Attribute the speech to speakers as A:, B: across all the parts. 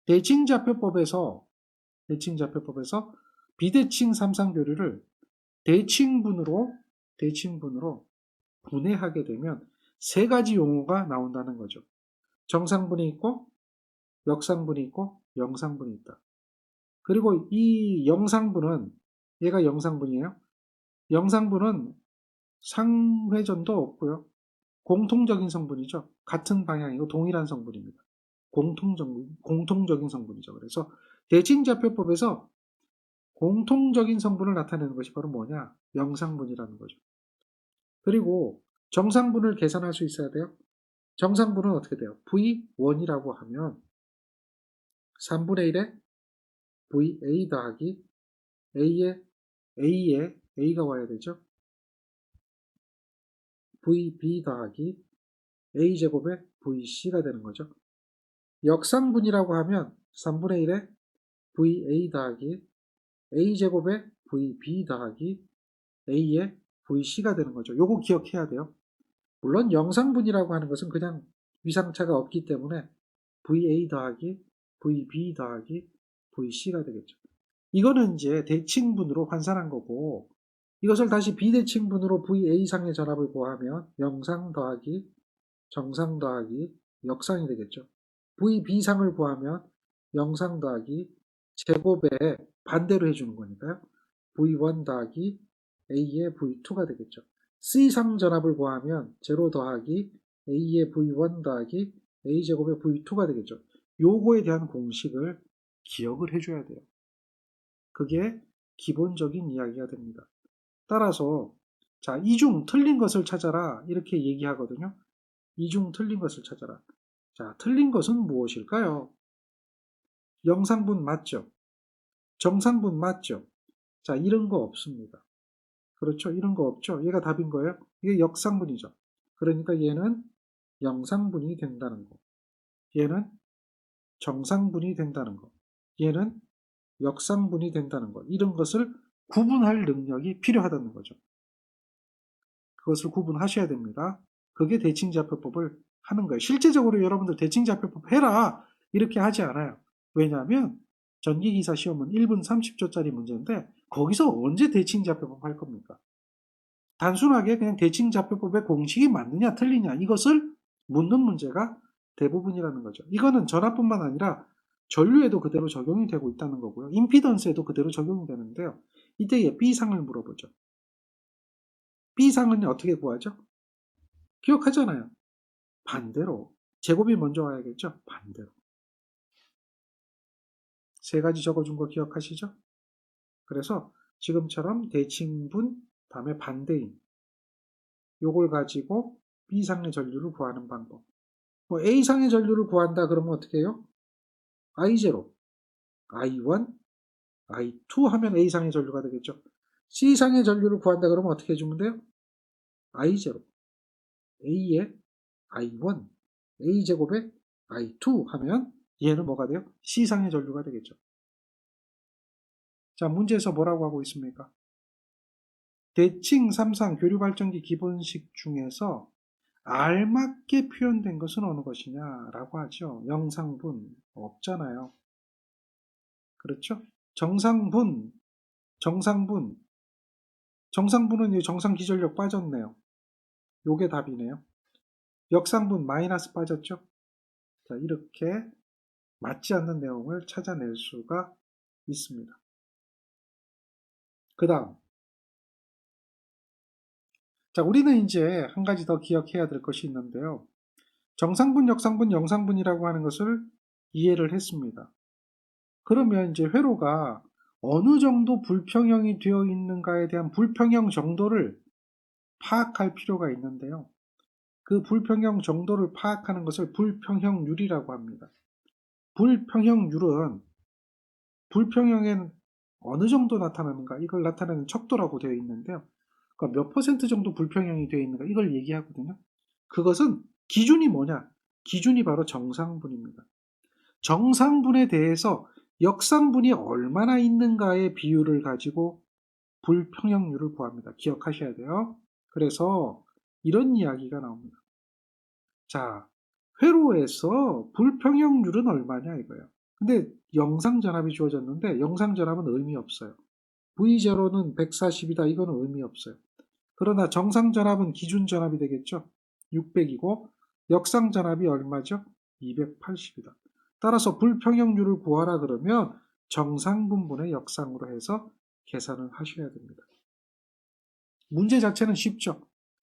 A: 대칭좌표법에서 비대칭 삼상교류를 대칭분으로 분해하게 되면 세 가지 용어가 나온다는 거죠. 정상분이 있고, 역상분이 있고, 영상분이 있다. 그리고 이 영상분은, 얘가 영상분이에요. 영상분은 상회전도 없고요. 공통적인 성분이죠. 같은 방향이고 동일한 성분입니다. 공통적인 성분이죠. 그래서 대칭좌표법에서 공통적인 성분을 나타내는 것이 바로 뭐냐? 영상분이라는 거죠. 그리고 정상분을 계산할 수 있어야 돼요. 정상분은 어떻게 돼요? V1이라고 하면 3분의 1에 VA 더하기 A가 와야 되죠. VB 더하기 A제곱에 VC가 되는 거죠. 역상분이라고 하면 3분의 1에 VA 더하기 A제곱에 VB 더하기 A에 VC가 되는 거죠. 요거 기억해야 돼요. 물론 영상분이라고 하는 것은 그냥 위상차가 없기 때문에 VA 더하기 VB 더하기 VC가 되겠죠. 이거는 이제 대칭분으로 환산한 거고, 이것을 다시 비대칭분으로 VA상의 전압을 구하면 영상 더하기 정상 더하기 역상이 되겠죠. VB상을 구하면 영상 더하기 제곱에 반대로 해주는 거니까요. V1 더하기 A의 V2가 되겠죠. C상 전압을 구하면 0 더하기 A의 V1 더하기 A제곱의 V2가 되겠죠. 요거에 대한 공식을 기억을 해줘야 돼요. 그게 기본적인 이야기가 됩니다. 따라서 자, 이중 틀린 것을 찾아라 이렇게 얘기하거든요. 이중 틀린 것을 찾아라. 자, 틀린 것은 무엇일까요? 영상분 맞죠? 정상분 맞죠? 자, 이런 거 없습니다. 그렇죠? 이런 거 없죠? 얘가 답인 거예요. 이게 역상분이죠. 그러니까 얘는 영상분이 된다는 거. 얘는 정상분이 된다는 거. 얘는 역상분이 된다는 거. 이런 것을 구분할 능력이 필요하다는 거죠. 그것을 구분하셔야 됩니다. 그게 대칭좌표법을 하는 거예요. 실제적으로 여러분들 대칭좌표법 해라 이렇게 하지 않아요. 왜냐하면 전기기사 시험은 1분 30초짜리 문제인데 거기서 언제 대칭좌표법 할 겁니까? 단순하게 그냥 대칭좌표법의 공식이 맞느냐 틀리냐 이것을 묻는 문제가 대부분이라는 거죠. 이거는 전압뿐만 아니라 전류에도 그대로 적용이 되고 있다는 거고요. 임피던스에도 그대로 적용이 되는데요. 이때 B상을 물어보죠. B상은 어떻게 구하죠? 기억하잖아요. 반대로. 제곱이 먼저 와야겠죠? 반대로. 세 가지 적어준 거 기억하시죠? 그래서 지금처럼 대칭분, 다음에 반대인. 요걸 가지고 B상의 전류를 구하는 방법. 뭐 A상의 전류를 구한다 그러면 어떻게 해요? I0, I1, I2 하면 A상의 전류가 되겠죠. C상의 전류를 구한다 그러면 어떻게 해주면 돼요? I0, A에 I1, A제곱에 I2 하면 얘는 뭐가 돼요? C상의 전류가 되겠죠. 자, 문제에서 뭐라고 하고 있습니까? 대칭 3상 교류발전기 기본식 중에서 알맞게 표현된 것은 어느 것이냐라고 하죠. 영상분 없잖아요. 그렇죠? 정상분은 정상 기전력 빠졌네요. 요게 답이네요. 역상분 마이너스 빠졌죠? 자, 이렇게 맞지 않는 내용을 찾아낼 수가 있습니다. 그 다음. 자, 우리는 이제 한 가지 더 기억해야 될 것이 있는데요. 정상분, 역상분, 영상분이라고 하는 것을 이해를 했습니다. 그러면 이제 회로가 어느 정도 불평형이 되어 있는가에 대한 불평형 정도를 파악할 필요가 있는데요. 그 불평형 정도를 파악하는 것을 불평형률이라고 합니다. 불평형률은 불평형엔 어느 정도 나타나는가 이걸 나타내는 척도라고 되어 있는데요. 그러니까 몇 퍼센트 정도 불평형이 되어 있는가 이걸 얘기하거든요. 그것은 기준이 뭐냐? 기준이 바로 정상분입니다. 정상분에 대해서 역상분이 얼마나 있는가의 비율을 가지고 불평형률을 구합니다. 기억하셔야 돼요. 그래서 이런 이야기가 나옵니다. 자, 회로에서 불평형률은 얼마냐 이거예요. 근데 영상전압이 주어졌는데 영상전압은 의미 없어요. V0는 140이다. 이거는 의미 없어요. 그러나 정상전압은 기준전압이 되겠죠. 600이고 역상전압이 얼마죠? 280이다. 따라서 불평형률을 구하라 그러면 정상분분의 역상으로 해서 계산을 하셔야 됩니다. 문제 자체는 쉽죠.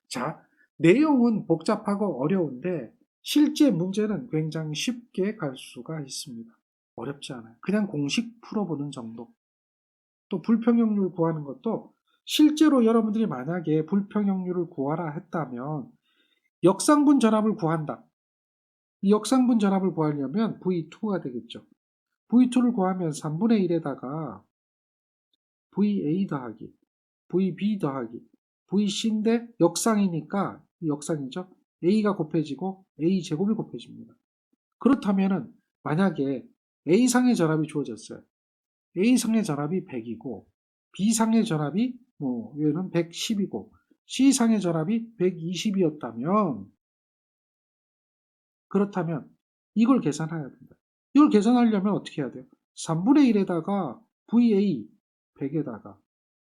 A: 자, 내용은 복잡하고 어려운데 실제 문제는 굉장히 쉽게 갈 수가 있습니다. 어렵지 않아요. 그냥 공식 풀어보는 정도. 또 불평형률 구하는 것도 실제로 여러분들이 만약에 불평형률을 구하라 했다면 역상분 전압을 구한다. 이 역상분 전압을 구하려면 V2가 되겠죠. V2를 구하면 3분의 1에다가 VA 더하기 VB 더하기 VC인데 역상이니까 역상이죠. A가 곱해지고 A 제곱이 곱해집니다. 그렇다면은 만약에 A상의 전압이 주어졌어요. A상의 전압이 100이고 B상의 전압이 얘는 110이고 C상의 전압이 120이었다면 그렇다면 이걸 계산해야 된다. 이걸 계산하려면 어떻게 해야 돼요? 3분의 1에다가 VA 100에다가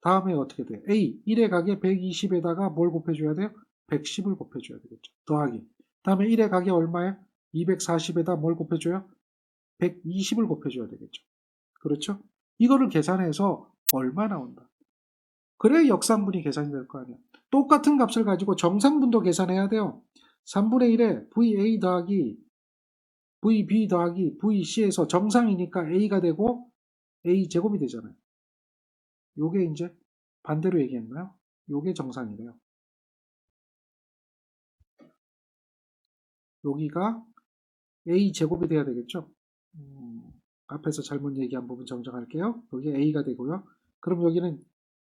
A: 다음에 어떻게 돼요? A 1의 각에 120에다가 뭘 곱해줘야 돼요? 110을 곱해줘야 되겠죠. 더하기. 다음에 1의 각에 얼마예요? 240에다 뭘 곱해줘요? 120을 곱해줘야 되겠죠. 그렇죠? 이거를 계산해서 얼마 나온다. 그래야 역상분이 계산이 될 거 아니야. 똑같은 값을 가지고 정상분도 계산해야 돼요. 3분의 1에 VA 더하기 VB 더하기 VC에서 정상이니까 A가 되고 A 제곱이 되잖아요. 요게 이제 반대로 얘기했나요? 요게 정상이래요. 여기가 A 제곱이 돼야 되겠죠? 앞에서 잘못 얘기한 부분 정정할게요. 여기 A가 되고요. 그럼 여기는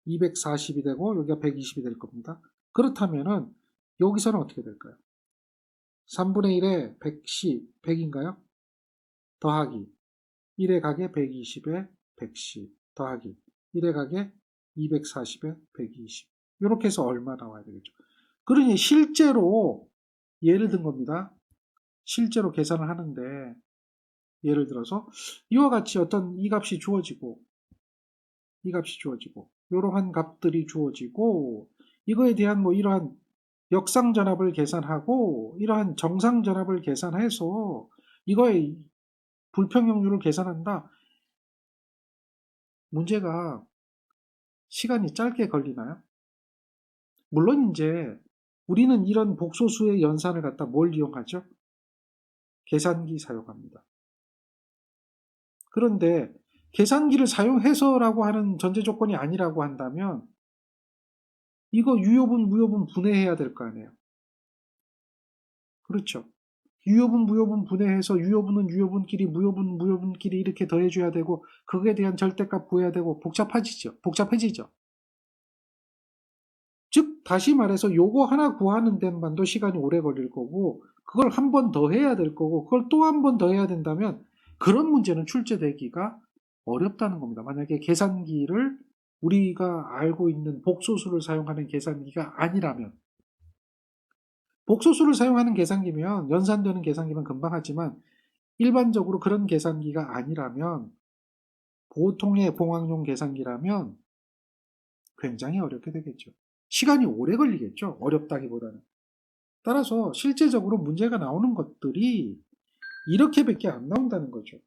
A: 240이 되고 여기가 120이 될 겁니다. 그렇다면은 여기서는 어떻게 될까요? 3분의 1에 110, 100인가요? 더하기 1의 각에 120에 110 더하기 1의 각에 240에 120 이렇게 해서 얼마 나와야 되겠죠. 그러니 실제로 예를 든 겁니다. 실제로 계산을 하는데 예를 들어서 이와 같이 어떤 이 값이 주어지고 이 값이 주어지고 이러한 값들이 주어지고 이거에 대한 이러한 역상전압을 계산하고 이러한 정상전압을 계산해서 이거의 불평형률을 계산한다. 문제가 시간이 짧게 걸리나요? 물론 이제 우리는 이런 복소수의 연산을 갖다 뭘 이용하죠? 계산기 사용합니다. 그런데 계산기를 사용해서라고 하는 전제 조건이 아니라고 한다면 이거 유효분, 무효분 분해해야 될 거 아니에요. 그렇죠. 유효분, 무효분 분해해서 유효분은 유효분끼리, 무효분은 무효분끼리 이렇게 더해줘야 되고 그거에 대한 절대값 구해야 되고 복잡해지죠. 즉 다시 말해서 요거 하나 구하는 데만도 시간이 오래 걸릴 거고 그걸 한 번 더 해야 될 거고 그걸 또 한 번 더 해야 된다면 그런 문제는 출제되기가 어렵다는 겁니다. 만약에 계산기를 우리가 알고 있는 복소수를 사용하는 계산기가 아니라면 복소수를 사용하는 계산기면 연산되는 계산기면 금방 하지만 일반적으로 그런 계산기가 아니라면 보통의 공학용 계산기라면 굉장히 어렵게 되겠죠. 시간이 오래 걸리겠죠. 어렵다기보다는. 따라서 실제적으로 문제가 나오는 것들이 이렇게밖에 안 나온다는 거죠.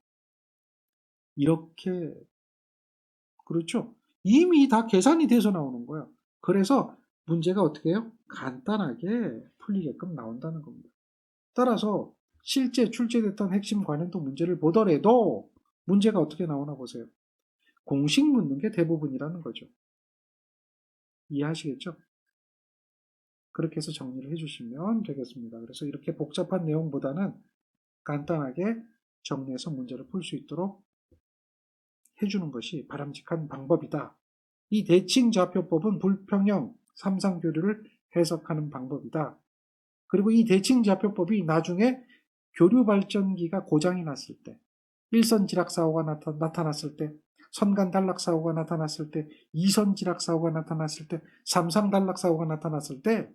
A: 이렇게 그렇죠. 이미 다 계산이 돼서 나오는 거예요. 그래서 문제가 어떻게 해요? 간단하게 풀리게끔 나온다는 겁니다. 따라서 실제 출제됐던 핵심 관련도 문제를 보더라도 문제가 어떻게 나오나 보세요. 공식 묻는 게 대부분이라는 거죠. 이해하시겠죠? 그렇게 해서 정리를 해주시면 되겠습니다. 그래서 이렇게 복잡한 내용보다는 간단하게 정리해서 문제를 풀 수 있도록 해주는 것이 바람직한 방법이다. 이 대칭좌표법은 불평형 삼상교류를 해석하는 방법이다. 그리고 이 대칭좌표법이 나중에 교류발전기가 고장이 났을 때, 일선지락사고가 나타났을 때, 선간단락사고가 나타났을 때, 이선지락사고가 나타났을 때, 삼상단락사고가 나타났을 때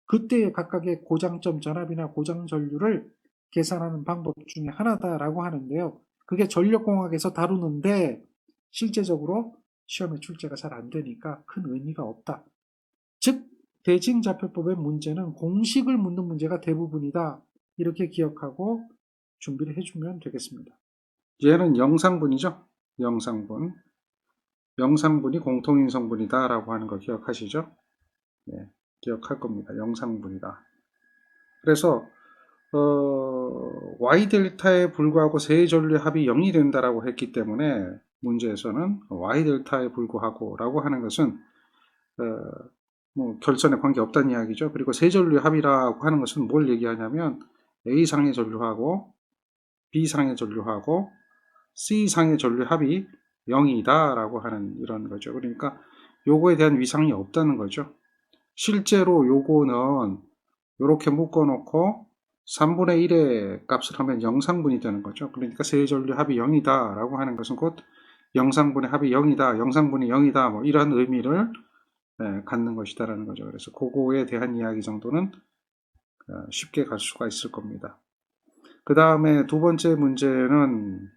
A: 그때의 각각의 고장점 전압이나 고장전류를 계산하는 방법 중에 하나다라고 하는데요. 그게 전력공학에서 다루는데 실제적으로 시험에 출제가 잘 안 되니까 큰 의미가 없다. 즉 대칭좌표법의 문제는 공식을 묻는 문제가 대부분이다. 이렇게 기억하고 준비를 해주면 되겠습니다. 얘는 영상분이죠. 영상분. 영상분이 공통인성분이다 라고 하는 거 기억하시죠? 네, 기억할 겁니다. 영상분이다. 그래서 yΔ에 불구하고 세 전류의 합이 0이 된다라고 했기 때문에 문제에서는 yΔ에 불구하고 라고 하는 것은 뭐 결선에 관계없다는 이야기죠. 그리고 세 전류의 합이라고 하는 것은 뭘 얘기하냐면 A상의 전류하고 B상의 전류하고 C상의 전류 합이 0이다 라고 하는 이런 거죠. 그러니까 요거에 대한 위상이 없다는 거죠. 실제로 요거는 이렇게 묶어놓고 3분의 1의 값을 하면 영상분이 되는 거죠. 그러니까 세 전류 합이 0이다 라고 하는 것은 곧 영상분의 합이 0이다, 영상분이 0이다 뭐 이런 의미를 갖는 것이다라는 거죠. 그래서 그거에 대한 이야기 정도는 쉽게 갈 수가 있을 겁니다. 그 다음에 두 번째 문제는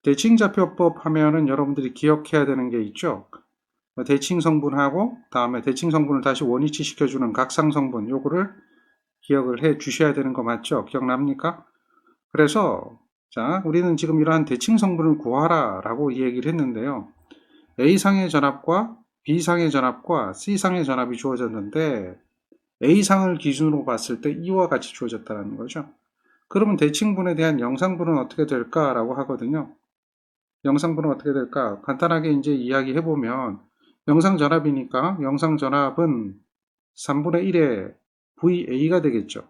A: 대칭좌표법 하면은 여러분들이 기억해야 되는 게 있죠. 대칭성분하고 다음에 대칭성분을 다시 원위치 시켜주는 각상성분 요거를 기억을 해 주셔야 되는 거 맞죠? 기억납니까? 그래서 자 우리는 지금 이러한 대칭성분을 구하라 라고 얘기를 했는데요. A상의 전압과 B상의 전압과 C상의 전압이 주어졌는데 A상을 기준으로 봤을 때 이와 같이 주어졌다는 거죠. 그러면 대칭분에 대한 영상분은 어떻게 될까라고 하거든요. 영상분은 어떻게 될까? 간단하게 이제 이야기해보면 영상전압이니까 영상전압은 3분의 1의 VA가 되겠죠.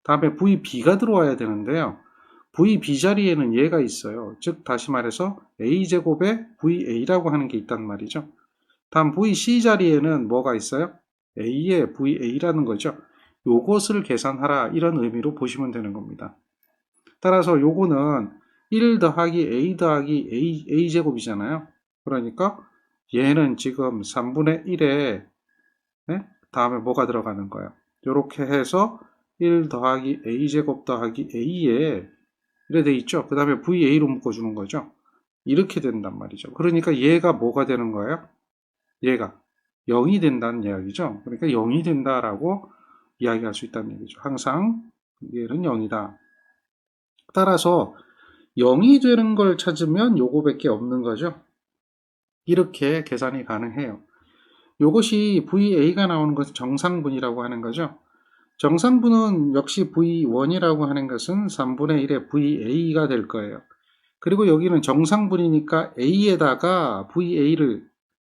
A: 다음에 VB가 들어와야 되는데요. VB 자리에는 얘가 있어요. 즉 다시 말해서 A제곱에 VA라고 하는 게 있단 말이죠. 다음 VC 자리에는 뭐가 있어요? A에 VA라는 거죠. 요것을 계산하라 이런 의미로 보시면 되는 겁니다. 따라서 요거는 1 더하기 A 더하기 A제곱이잖아요. 그러니까 얘는 지금 3분의 1에 다음에 뭐가 들어가는 거예요? 이렇게 해서 1 더하기 A제곱 더하기 A에 이래 돼 있죠. 그 다음에 VA로 묶어주는 거죠. 이렇게 된단 말이죠. 그러니까 얘가 뭐가 되는 거예요? 얘가 0이 된다는 이야기죠. 그러니까 0이 된다라고 이야기할 수 있다는 얘기죠. 항상 얘는 0이다. 따라서 0이 되는 걸 찾으면 요거밖에 없는 거죠. 이렇게 계산이 가능해요. 요것이 VA가 나오는 것은 정상분이라고 하는 거죠. 정상분은 역시 V1이라고 하는 것은 3분의 1의 VA가 될 거예요. 그리고 여기는 정상분이니까 A에다가 VA를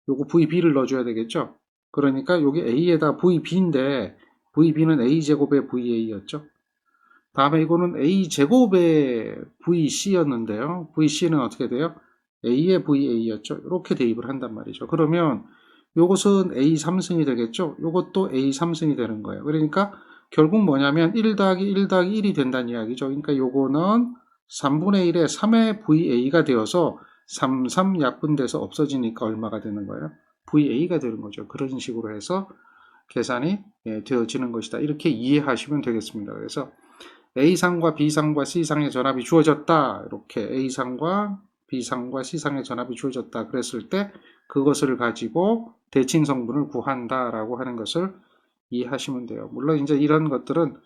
A: 요거 VB를 넣어줘야 되겠죠. 그러니까 여기 A에다 VB인데 VB는 A제곱의 VA였죠. 다음에 이거는 A제곱의 VC였는데요. VC는 어떻게 돼요? A의 VA였죠. 이렇게 대입을 한단 말이죠. 그러면 요것은 A3승이 되겠죠. 요것도 A3승이 되는 거예요. 그러니까 결국 뭐냐면 1 더하기 1 더하기 1이 된다는 이야기죠. 그러니까 요거는 3분의 1의 3의 VA가 되어서 3, 3 약분돼서 없어지니까 얼마가 되는 거예요? VA가 되는 거죠. 그런 식으로 해서 계산이 되어지는 것이다. 이렇게 이해하시면 되겠습니다. 그래서 A상과 B상과 C상의 전압이 주어졌다. 이렇게 A상과 B상과 C상의 전압이 주어졌다. 그랬을 때 그것을 가지고 대칭 성분을 구한다라고 하는 것을 이해하시면 돼요. 물론 이제 이런 것들은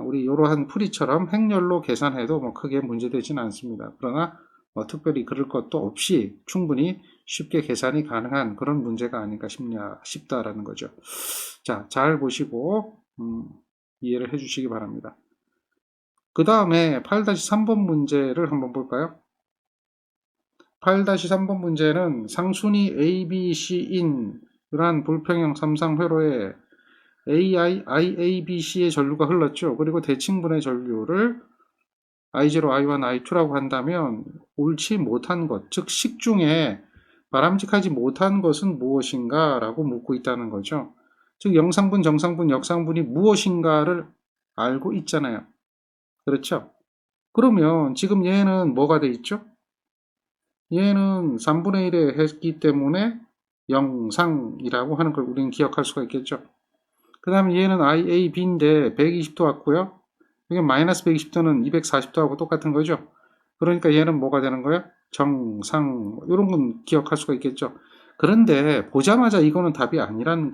A: 우리 이러한 풀이처럼 행렬로 계산해도 뭐 크게 문제되지는 않습니다. 그러나 뭐 특별히 그럴 것도 없이 충분히 쉽게 계산이 가능한 그런 문제가 아닌가 싶다라는 거죠. 자, 잘 보시고 이해를 해주시기 바랍니다. 그 다음에 8-3번 문제를 한번 볼까요? 8-3번 문제는 상순이 ABC인 이러한 불평형 삼상회로에 IABC의 전류가 흘렀죠. 그리고 대칭분의 전류를 I0, I1, I2라고 한다면 옳지 못한 것, 즉 식중에 바람직하지 못한 것은 무엇인가 라고 묻고 있다는 거죠. 즉 영상분, 정상분, 역상분이 무엇인가를 알고 있잖아요. 그렇죠? 그러면 지금 얘는 뭐가 돼 있죠? 얘는 3분의 1에 했기 때문에 영상이라고 하는 걸 우리는 기억할 수가 있겠죠. 그 다음에 얘는 IAB인데 120도 왔고요. 이게 마이너스 120도는 240도하고 똑같은 거죠. 그러니까 얘는 뭐가 되는 거야? 정상, 이런 건 기억할 수가 있겠죠. 그런데 보자마자 이거는 답이 아니라는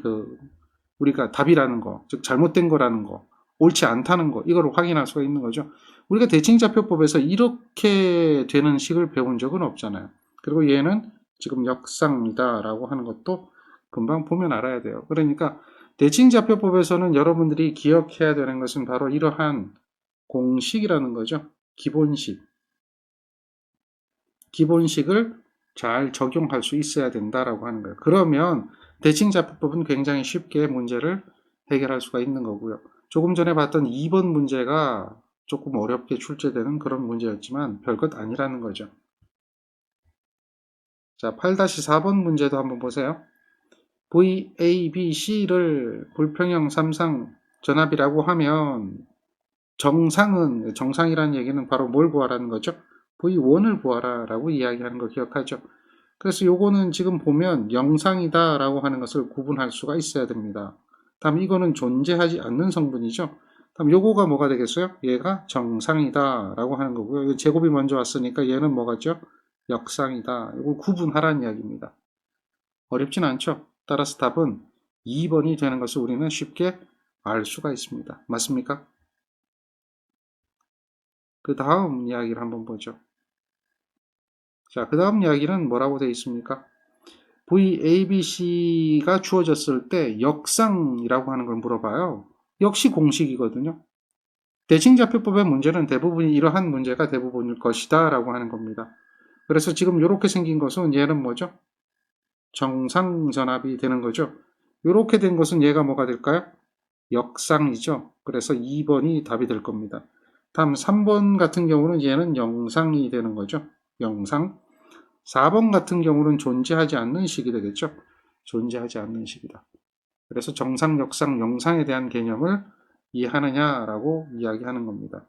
A: 우리가 답이라는 거, 즉 잘못된 거라는 거, 옳지 않다는 거, 이걸 확인할 수가 있는 거죠. 우리가 대칭좌표법에서 이렇게 되는 식을 배운 적은 없잖아요. 그리고 얘는 지금 역상이다라고 하는 것도 금방 보면 알아야 돼요. 그러니까 대칭좌표법에서는 여러분들이 기억해야 되는 것은 바로 이러한 공식이라는 거죠. 기본식. 기본식을 잘 적용할 수 있어야 된다라고 하는 거예요. 그러면 대칭좌표법은 굉장히 쉽게 문제를 해결할 수가 있는 거고요. 조금 전에 봤던 2번 문제가 조금 어렵게 출제되는 그런 문제였지만 별것 아니라는 거죠. 자, 8-4번 문제도 한번 보세요. VABC를 불평형 삼상 전압이라고 하면 정상이라는 얘기는 바로 뭘 구하라는 거죠? V1을 구하라 라고 이야기하는 거 기억하죠? 그래서 요거는 지금 보면 영상이다 라고 하는 것을 구분할 수가 있어야 됩니다. 다음 이거는 존재하지 않는 성분이죠. 다음 요거가 뭐가 되겠어요? 얘가 정상이다 라고 하는 거고요. 제곱이 먼저 왔으니까 얘는 뭐가죠? 역상이다. 이걸 구분하라는 이야기입니다. 어렵진 않죠? 따라서 답은 2번이 되는 것을 우리는 쉽게 알 수가 있습니다. 맞습니까? 그 다음 이야기를 한번 보죠. 자, 그 다음 이야기는 뭐라고 되어 있습니까? VABC가 주어졌을 때 역상이라고 하는 걸 물어봐요. 역시 공식이거든요. 대칭좌표법의 문제는 대부분이 이러한 문제가 대부분일 것이다 라고 하는 겁니다. 그래서 지금 이렇게 생긴 것은 얘는 뭐죠? 정상전압이 되는 거죠. 이렇게 된 것은 얘가 뭐가 될까요? 역상이죠. 그래서 2번이 답이 될 겁니다. 다음 3번 같은 경우는 얘는 영상이 되는 거죠. 영상. 4번 같은 경우는 존재하지 않는 식이 되겠죠. 존재하지 않는 식이다. 그래서 정상, 역상, 영상에 대한 개념을 이해하느냐라고 이야기하는 겁니다.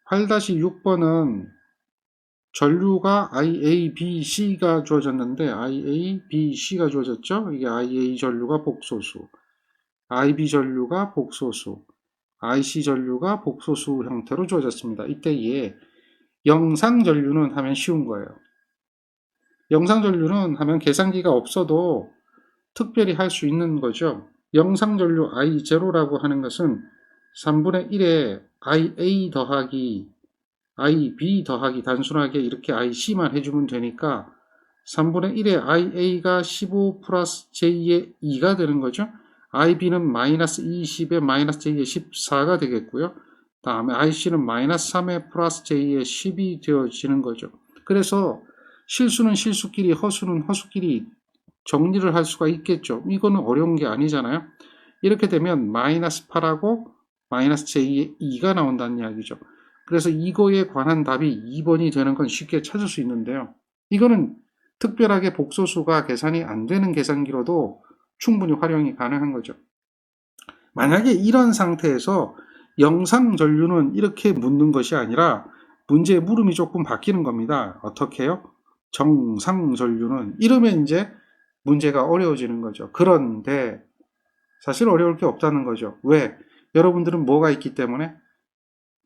A: 8-6번은 전류가 IABC가 주어졌는데 IABC가 주어졌죠. 이게 IA 전류가 복소수, IB 전류가 복소수, IC 전류가 복소수 형태로 주어졌습니다. 이때 얘 영상 전류는 하면 쉬운 거예요. 영상 전류는 하면 계산기가 없어도 특별히 할 수 있는 거죠. 영상 전류 I0라고 하는 것은 3분의 1에 IA 더하기 IB 더하기 단순하게 이렇게 IC만 해주면 되니까 3분의 1에 IA가 15 플러스 J의 2가 되는 거죠. IB는 마이너스 20에 마이너스 J의 14가 되겠고요. 다음에 IC는 마이너스 3에 플러스 J의 10이 되어지는 거죠. 그래서 실수는 실수끼리 허수는 허수끼리 정리를 할 수가 있겠죠. 이거는 어려운 게 아니잖아요. 이렇게 되면 마이너스 8하고 마이너스 J의 2가 나온다는 이야기죠. 그래서 이거에 관한 답이 2번이 되는 건 쉽게 찾을 수 있는데요. 이거는 특별하게 복소수가 계산이 안 되는 계산기로도 충분히 활용이 가능한 거죠. 만약에 이런 상태에서 영상 전류는 이렇게 묻는 것이 아니라 문제의 물음이 조금 바뀌는 겁니다. 어떻게 해요? 정상 전류는 이러면 이제 문제가 어려워지는 거죠. 그런데 사실 어려울 게 없다는 거죠. 왜? 여러분들은 뭐가 있기 때문에?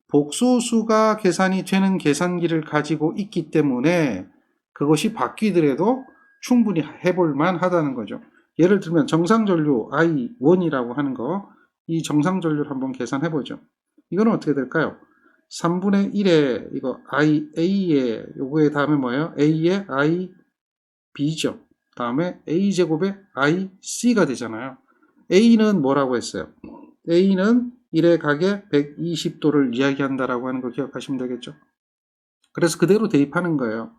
A: 복소수가 계산이 되는 계산기를 가지고 있기 때문에 그것이 바뀌더라도 충분히 해볼 만하다는 거죠. 예를 들면 정상전류 I1이라고 하는 거, 이 정상전류를 한번 계산해 보죠. 이거는 어떻게 될까요? 3분의 1에 이거 IA에 요거의 다음에 뭐예요? A에 IB죠. 다음에 A제곱에 IC가 되잖아요. A는 뭐라고 했어요? A는 1의 각에 120도를 이야기한다라고 하는 거 기억하시면 되겠죠. 그래서 그대로 대입하는 거예요.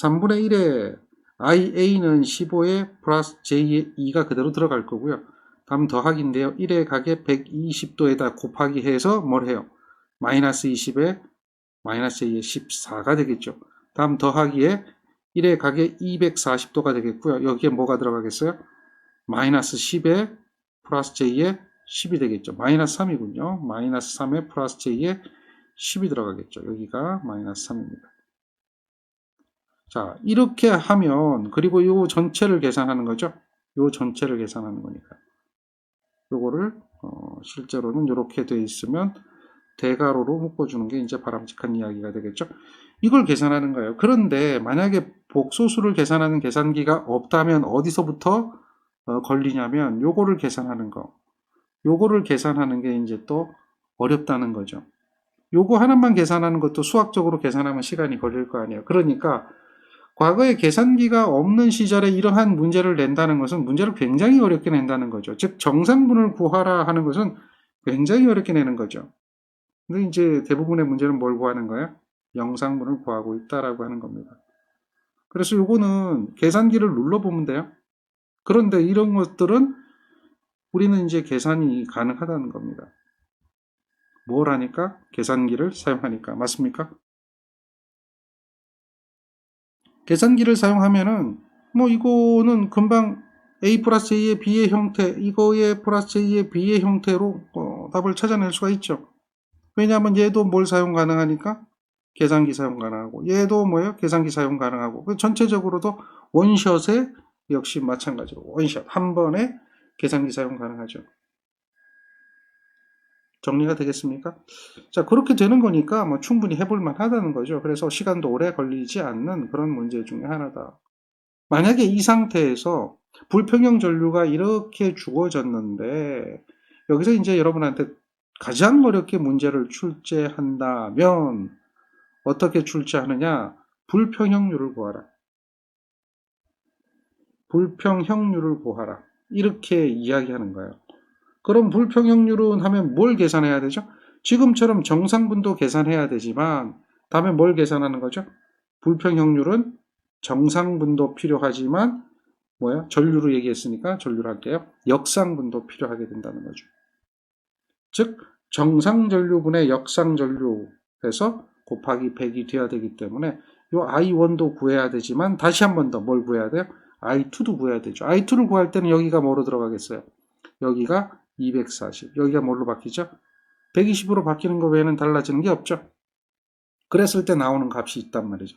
A: 3분의 1에 IA는 15에 플러스 J의 2가 그대로 들어갈 거고요. 다음 더하기인데요. 1의 각에 120도에다 곱하기 해서 뭘 해요? 마이너스 20에 마이너스 J의 14가 되겠죠. 다음 더하기에 1의 각에 240도가 되겠고요. 여기에 뭐가 들어가겠어요? 마이너스 10에 플러스 J의 10이 되겠죠. 마이너스 3이군요. 마이너스 3에 플러스 J에 10이 들어가겠죠. 여기가 마이너스 3입니다. 자, 이렇게 하면, 그리고 요 전체를 계산하는 거죠. 요 전체를 계산하는 거니까. 요거를, 실제로는 이렇게 되어 있으면 대괄호로 묶어주는 게 이제 바람직한 이야기가 되겠죠. 이걸 계산하는 거예요. 그런데 만약에 복소수를 계산하는 계산기가 없다면 어디서부터 걸리냐면 요거를 계산하는 거. 요거를 계산하는 게 이제 또 어렵다는 거죠. 요거 하나만 계산하는 것도 수학적으로 계산하면 시간이 걸릴 거 아니에요. 그러니까 과거에 계산기가 없는 시절에 이러한 문제를 낸다는 것은 문제를 굉장히 어렵게 낸다는 거죠. 즉 정상분을 구하라 하는 것은 굉장히 어렵게 내는 거죠. 근데 이제 대부분의 문제는 뭘 구하는 거예요? 영상분을 구하고 있다라고 하는 겁니다. 그래서 요거는 계산기를 눌러보면 돼요. 그런데 이런 것들은 우리는 이제 계산이 가능하다는 겁니다. 뭘 하니까? 계산기를 사용하니까. 맞습니까? 계산기를 사용하면은 뭐 이거는 금방 a 플러스 a의 b의 형태, 이거의 플러스 a의 b의 형태로 답을 찾아낼 수가 있죠. 왜냐하면 얘도 뭘 사용 가능하니까 계산기 사용 가능하고, 얘도 뭐예요? 계산기 사용 가능하고, 전체적으로도 원샷에 역시 마찬가지로 원샷 한 번에 계산기 사용 가능하죠. 정리가 되겠습니까? 자, 그렇게 되는 거니까 뭐 충분히 해볼만 하다는 거죠. 그래서 시간도 오래 걸리지 않는 그런 문제 중에 하나다. 만약에 이 상태에서 불평형 전류가 이렇게 주어졌는데 여기서 이제 여러분한테 가장 어렵게 문제를 출제한다면 어떻게 출제하느냐? 불평형률을 구하라. 불평형률을 구하라. 이렇게 이야기하는 거예요. 그럼 불평형률은 하면 뭘 계산해야 되죠? 지금처럼 정상분도 계산해야 되지만 다음에 뭘 계산하는 거죠? 불평형률은 정상분도 필요하지만 뭐야? 전류로 얘기했으니까 전류로 할게요. 역상분도 필요하게 된다는 거죠. 즉 정상전류분의 역상전류 해서 곱하기 100이 돼야 되기 때문에 이 I1도 구해야 되지만 다시 한 번 더 뭘 구해야 돼요? I2도 구해야 되죠. I2를 구할 때는 여기가 뭐로 들어가겠어요? 여기가 240. 여기가 뭘로 바뀌죠? 120으로 바뀌는 거 외에는 달라지는 게 없죠. 그랬을 때 나오는 값이 있단 말이죠.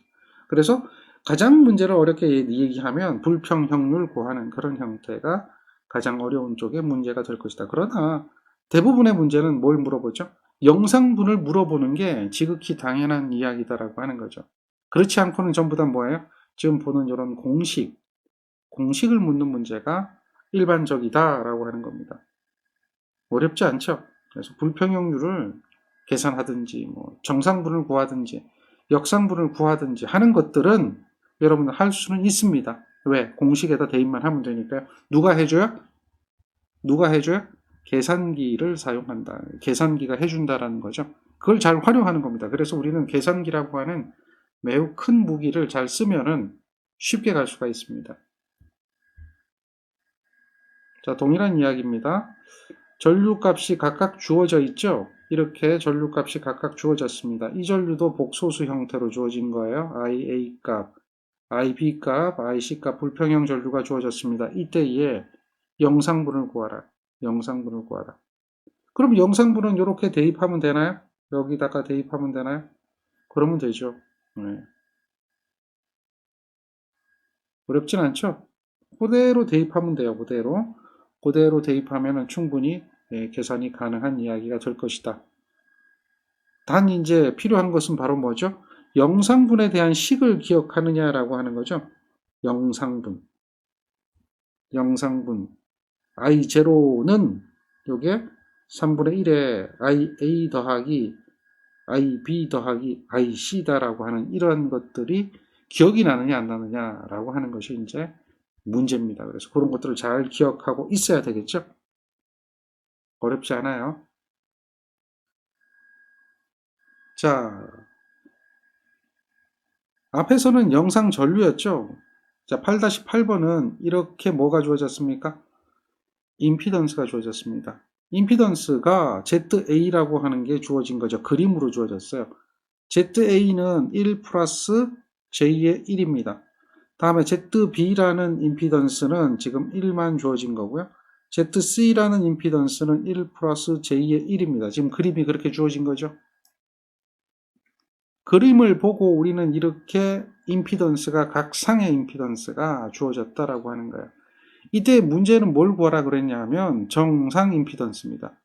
A: 그래서 가장 문제를 어렵게 얘기하면 불평형률 구하는 그런 형태가 가장 어려운 쪽의 문제가 될 것이다. 그러나 대부분의 문제는 뭘 물어보죠? 영상분을 물어보는 게 지극히 당연한 이야기다라고 하는 거죠. 그렇지 않고는 전부 다 뭐예요? 지금 보는 이런 공식을 묻는 문제가 일반적이다라고 하는 겁니다. 어렵지 않죠? 그래서 불평형률을 계산하든지 뭐 정상분을 구하든지 역상분을 구하든지 하는 것들은 여러분 할 수는 있습니다. 왜? 공식에다 대입만 하면 되니까요. 누가 해줘요? 누가 해줘요? 계산기를 사용한다. 계산기가 해준다라는 거죠. 그걸 잘 활용하는 겁니다. 그래서 우리는 계산기라고 하는 매우 큰 무기를 잘 쓰면은 쉽게 갈 수가 있습니다. 자, 동일한 이야기입니다. 전류값이 각각 주어져 있죠? 이렇게 전류값이 각각 주어졌습니다. 이 전류도 복소수 형태로 주어진 거예요. IA 값, IB 값, IC 값 불평형 전류가 주어졌습니다. 이때에 영상분을 구하라. 영상분을 구하라. 그럼 영상분은 이렇게 대입하면 되나요? 여기다가 대입하면 되나요? 그러면 되죠. 네. 어렵진 않죠? 그대로 대입하면 돼요. 그대로 대입하면 충분히 계산이 가능한 이야기가 될 것이다. 단 이제 필요한 것은 바로 뭐죠? 영상분에 대한 식을 기억하느냐라고 하는 거죠. 영상분. I0는 요게 3분의 1에 IA 더하기 IB 더하기 IC다라고 하는 이런 것들이 기억이 나느냐 안 나느냐라고 하는 것이 이제 문제입니다. 그래서 그런 것들을 잘 기억하고 있어야 되겠죠. 어렵지 않아요. 자, 앞에서는 영상 전류였죠. 자, 8-8번은 이렇게 뭐가 주어졌습니까? 임피던스가 주어졌습니다. 임피던스가 ZA라고 하는 게 주어진 거죠. 그림으로 주어졌어요. ZA는 1 플러스 J의 1입니다. 다음에 ZB라는 임피던스는 지금 1만 주어진 거고요. ZC라는 임피던스는 1 플러스 J의 1입니다. 지금 그림이 그렇게 주어진 거죠. 그림을 보고 우리는 이렇게 임피던스가 각 상의 임피던스가 주어졌다라고 하는 거예요. 이때 문제는 뭘 구하라 그랬냐면 정상 임피던스입니다.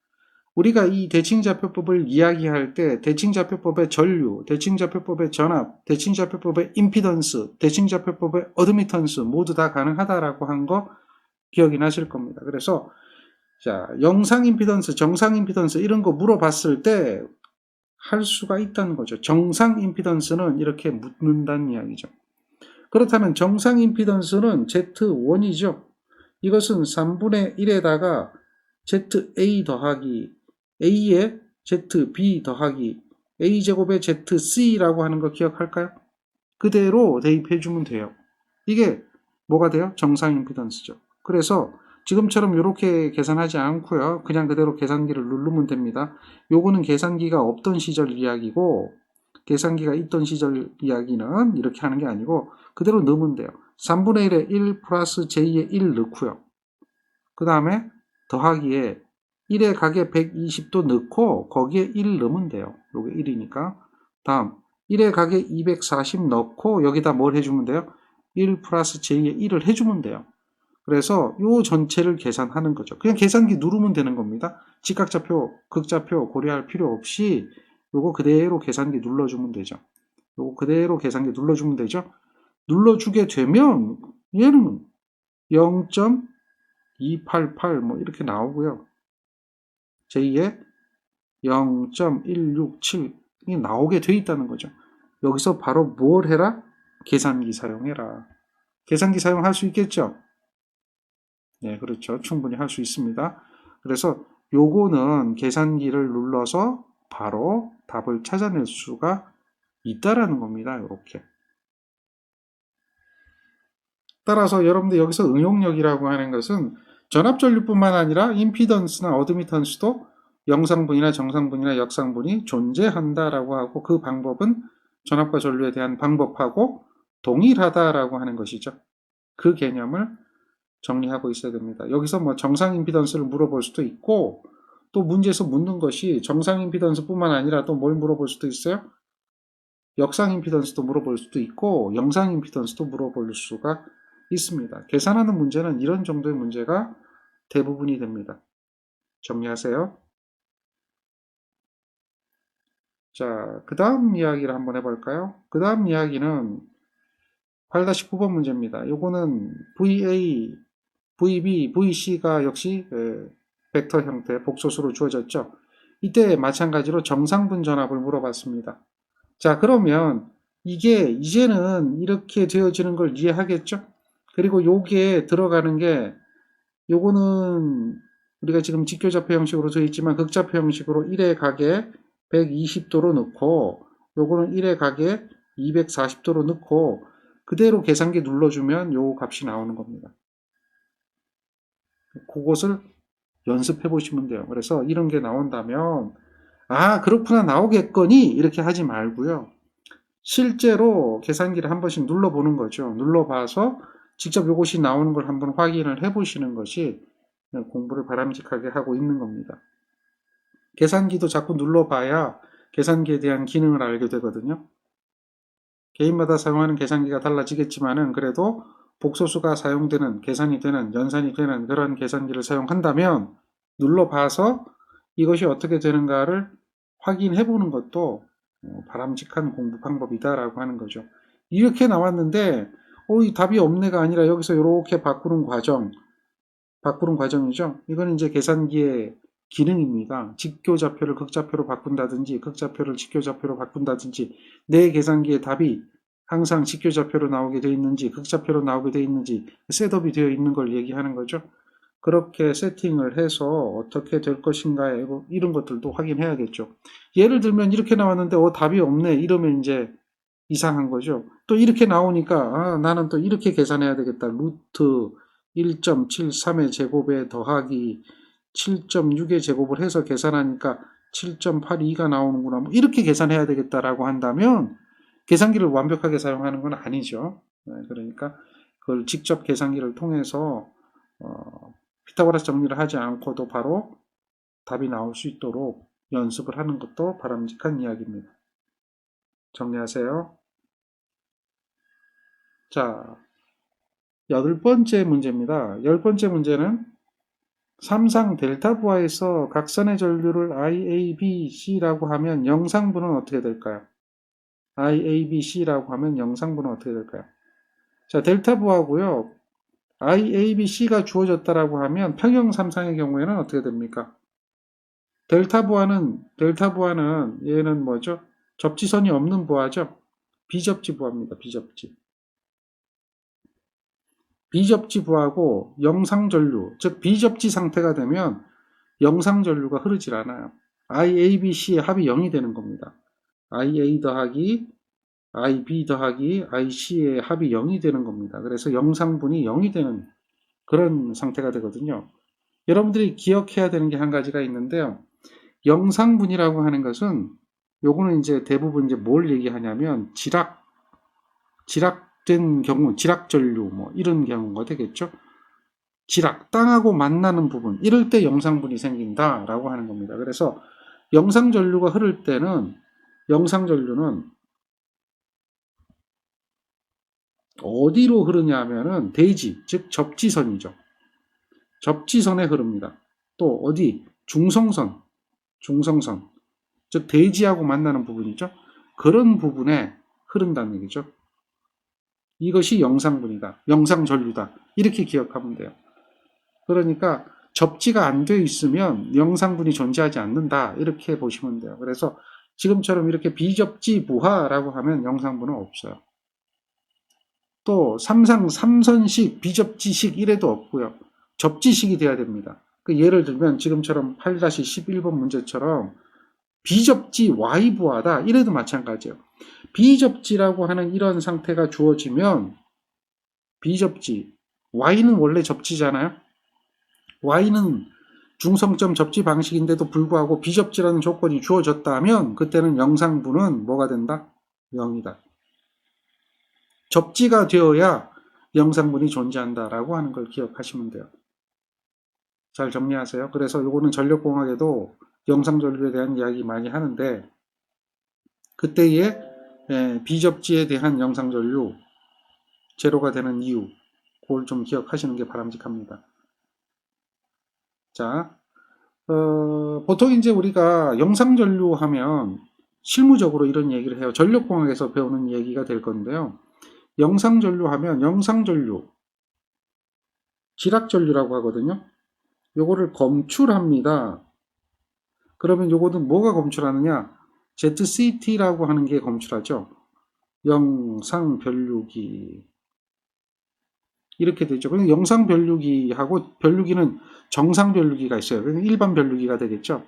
A: 우리가 이 대칭좌표법을 이야기할 때 대칭좌표법의 전류, 대칭좌표법의 전압, 대칭좌표법의 임피던스, 대칭좌표법의 어드미턴스 모두 다 가능하다라고 한 거 기억이 나실 겁니다. 그래서 자, 영상 임피던스, 정상 임피던스 이런 거 물어봤을 때 할 수가 있다는 거죠. 정상 임피던스는 이렇게 묻는다는 이야기죠. 그렇다면 정상 임피던스는 Z1이죠. 이것은 3분의 1에다가 ZA 더하기 A에 ZB 더하기 A제곱의 ZC라고 하는 거 기억할까요? 그대로 대입해주면 돼요. 이게 뭐가 돼요? 정상 임피던스죠. 그래서 지금처럼 이렇게 계산하지 않고요. 그냥 그대로 계산기를 누르면 됩니다. 요거는 계산기가 없던 시절 이야기고 계산기가 있던 시절 이야기는 이렇게 하는 게 아니고 그대로 넣으면 돼요. 3분의 1에 1 플러스 J에 1 넣고요. 그 다음에 더하기에 1에 가게 120도 넣고 거기에 1 넣으면 돼요. 요게 1이니까. 다음 1에 가게 240 넣고 여기다 뭘 해주면 돼요? 1 플러스 J에 1을 해주면 돼요. 그래서 요 전체를 계산하는 거죠. 그냥 계산기 누르면 되는 겁니다. 직각좌표, 극좌표 고려할 필요 없이 요거 그대로 계산기 눌러주면 되죠. 요거 그대로 계산기 눌러주면 되죠. 눌러주게 되면 얘는 0.288 뭐 이렇게 나오고요. 제2의 0.167이 나오게 돼 있다는 거죠. 여기서 바로 뭘 해라? 계산기 사용해라. 계산기 사용할 수 있겠죠? 네, 그렇죠. 충분히 할 수 있습니다. 그래서 요거는 계산기를 눌러서 바로 답을 찾아낼 수가 있다라는 겁니다. 이렇게. 따라서 여러분들 여기서 응용력이라고 하는 것은 전압전류뿐만 아니라 임피던스나 어드미턴스도 영상분이나 정상분이나 역상분이 존재한다라고 하고 그 방법은 전압과 전류에 대한 방법하고 동일하다라고 하는 것이죠. 그 개념을 정리하고 있어야 됩니다. 여기서 뭐 정상 임피던스를 물어볼 수도 있고 또 문제에서 묻는 것이 정상 임피던스뿐만 아니라 또 뭘 물어볼 수도 있어요? 역상 임피던스도 물어볼 수도 있고 영상 임피던스도 물어볼 수가 있습니다. 계산하는 문제는 이런 정도의 문제가 대부분이 됩니다. 정리하세요. 자, 그 다음 이야기를 한번 해볼까요? 그 다음 이야기는 8-9번 문제입니다. 요거는 VA, VB, VC가 역시 벡터 형태 복소수로 주어졌죠. 이때 마찬가지로 정상분 전압을 물어봤습니다. 자, 그러면 이게 이제는 이렇게 되어지는 걸 이해하겠죠? 그리고 요게 들어가는 게 요거는 우리가 지금 직교좌표 형식으로 되어 있지만 극좌표 형식으로 1의 가게 120도로 넣고 요거는 1의 가게 240도로 넣고 그대로 계산기 눌러주면 요 값이 나오는 겁니다. 그것을 연습해 보시면 돼요. 그래서 이런 게 나온다면 아 그렇구나 나오겠거니 이렇게 하지 말고요. 실제로 계산기를 한 번씩 눌러보는 거죠. 눌러봐서 직접 이것이 나오는 걸 한번 확인을 해보시는 것이 공부를 바람직하게 하고 있는 겁니다. 계산기도 자꾸 눌러봐야 계산기에 대한 기능을 알게 되거든요. 개인마다 사용하는 계산기가 달라지겠지만은 그래도 복소수가 사용되는, 계산이 되는, 연산이 되는 그런 계산기를 사용한다면 눌러봐서 이것이 어떻게 되는가를 확인해 보는 것도 바람직한 공부 방법이다라고 하는 거죠. 이렇게 나왔는데 이 답이 없네가 아니라 여기서 이렇게 바꾸는 과정이죠. 이건 이제 계산기의 기능입니다. 직교좌표를 극좌표로 바꾼다든지 극좌표를 직교좌표로 바꾼다든지 내 계산기의 답이 항상 직교좌표로 나오게 되어 있는지 극좌표로 나오게 되어 있는지 셋업이 되어 있는 걸 얘기하는 거죠. 그렇게 세팅을 해서 어떻게 될 것인가 이런 것들도 확인해야겠죠. 예를 들면 이렇게 나왔는데 답이 없네 이러면 이제 이상한 거죠. 또 이렇게 나오니까 나는 또 이렇게 계산해야 되겠다. 루트 1.73의 제곱에 더하기 7.6의 제곱을 해서 계산하니까 7.82가 나오는구나. 뭐 이렇게 계산해야 되겠다라고 한다면 계산기를 완벽하게 사용하는 건 아니죠. 그러니까 그걸 직접 계산기를 통해서 피타고라스 정리를 하지 않고도 바로 답이 나올 수 있도록 연습을 하는 것도 바람직한 이야기입니다. 정리하세요. 자, 8번째 문제입니다. 10번째 문제는 삼상 델타 부하에서 각선의 전류를 IABC라고 하면 영상분은 어떻게 될까요? IABC라고 하면 영상분은 어떻게 될까요? 자, 델타 부하고요. IABC가 주어졌다라고 하면 평형 삼상의 경우에는 어떻게 됩니까? 델타 부하는 얘는 뭐죠? 접지선이 없는 부하죠? 비접지 부하입니다. 비접지. 비접지 부하고 영상전류, 즉 비접지 상태가 되면 영상전류가 흐르질 않아요. IABC의 합이 0이 되는 겁니다. IA 더하기 IB 더하기 IC의 합이 0이 되는 겁니다. 그래서 영상분이 0이 되는 그런 상태가 되거든요. 여러분들이 기억해야 되는 게 한 가지가 있는데요. 영상분이라고 하는 것은 요거는 이제 대부분 이제 뭘 얘기하냐면 지락된 경우, 지락전류 뭐 이런 경우가 되겠죠. 지락, 땅하고 만나는 부분, 이럴 때 영상분이 생긴다라고 하는 겁니다. 그래서 영상전류가 흐를 때는 영상전류는 어디로 흐르냐 하면은 대지, 즉 접지선이죠. 접지선에 흐릅니다. 또 어디? 중성선, 즉 대지하고 만나는 부분이죠. 그런 부분에 흐른다는 얘기죠. 이것이 영상분이다. 영상전류다. 이렇게 기억하면 돼요. 그러니까 접지가 안 되어 있으면 영상분이 존재하지 않는다. 이렇게 보시면 돼요. 그래서 지금처럼 이렇게 비접지 부하라고 하면 영상분은 없어요. 또 삼선식, 비접지식 이래도 없고요. 접지식이 돼야 됩니다. 예를 들면 지금처럼 8-11번 문제처럼 비접지 Y부하다 이래도 마찬가지예요. 비접지라고 하는 이런 상태가 주어지면 비접지, Y는 원래 접지잖아요. Y는 중성점 접지 방식인데도 불구하고 비접지라는 조건이 주어졌다면 그때는 영상분은 뭐가 된다? 0이다. 접지가 되어야 영상분이 존재한다라고 하는 걸 기억하시면 돼요. 잘 정리하세요. 그래서 이거는 전력공학에도 영상전류에 대한 이야기 많이 하는데 그때의 비접지에 대한 영상전류 제로가 되는 이유 그걸 좀 기억하시는 게 바람직합니다. 자, 보통 이제 우리가 영상전류 하면 실무적으로 이런 얘기를 해요. 전력공학에서 배우는 얘기가 될 건데요. 영상전류 하면 영상전류, 지락전류라고 하거든요. 요거를 검출합니다. 그러면 요거는 뭐가 검출하느냐? ZCT라고 하는 게 검출하죠. 영상변류기. 이렇게 되죠. 그럼 영상변류기하고 변류기는 정상변류기가 있어요. 일반 변류기가 되겠죠.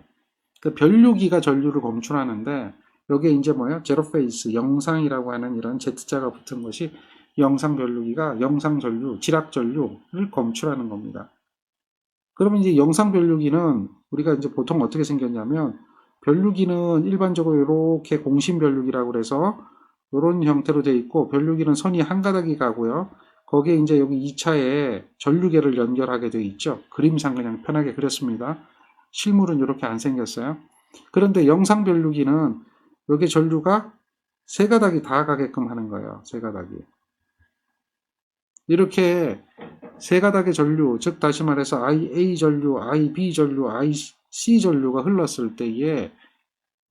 A: 그 변류기가 전류를 검출하는데 여기에 이제 뭐예요? 제로페이스, 영상이라고 하는 이런 Z자가 붙은 것이 영상변류기가 영상전류, 지락전류를 검출하는 겁니다. 그러면 이제 영상변류기는 우리가 이제 보통 어떻게 생겼냐면 변류기는 일반적으로 이렇게 공심변류기라고 그래서 이런 형태로 되어 있고 변류기는 선이 한 가닥이 가고요. 거기에 이제 여기 2차에 전류계를 연결하게 되어 있죠. 그림상 그냥 편하게 그렸습니다. 실물은 이렇게 안 생겼어요. 그런데 영상변류기는 여기 전류가 세 가닥이 다 가게끔 하는 거예요. 세 가닥이. 이렇게 세 가닥의 전류, 즉 다시 말해서 IA 전류, IB 전류, IC 전류가 흘렀을 때에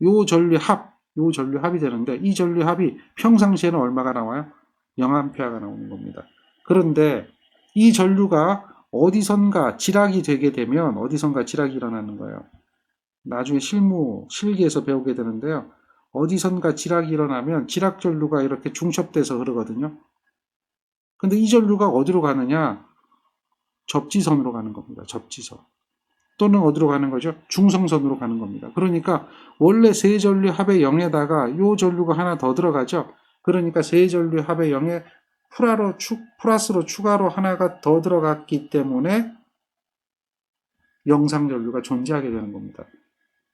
A: 요 전류합이 되는데 이 전류합이 평상시에는 얼마가 나와요? 0A가 나오는 겁니다. 그런데 이 전류가 어디선가 지락이 되게 되면 어디선가 지락이 일어나는 거예요. 나중에 실기에서 배우게 되는데요. 어디선가 지락이 일어나면 지락 전류가 이렇게 중첩돼서 흐르거든요. 근데 이 전류가 어디로 가느냐? 접지선으로 가는 겁니다. 접지선. 또는 어디로 가는 거죠? 중성선으로 가는 겁니다. 그러니까 원래 세 전류 합의 0에다가 요 전류가 하나 더 들어가죠. 그러니까 세 전류 합의 0에 플러스로 추가로 하나가 더 들어갔기 때문에 영상 전류가 존재하게 되는 겁니다.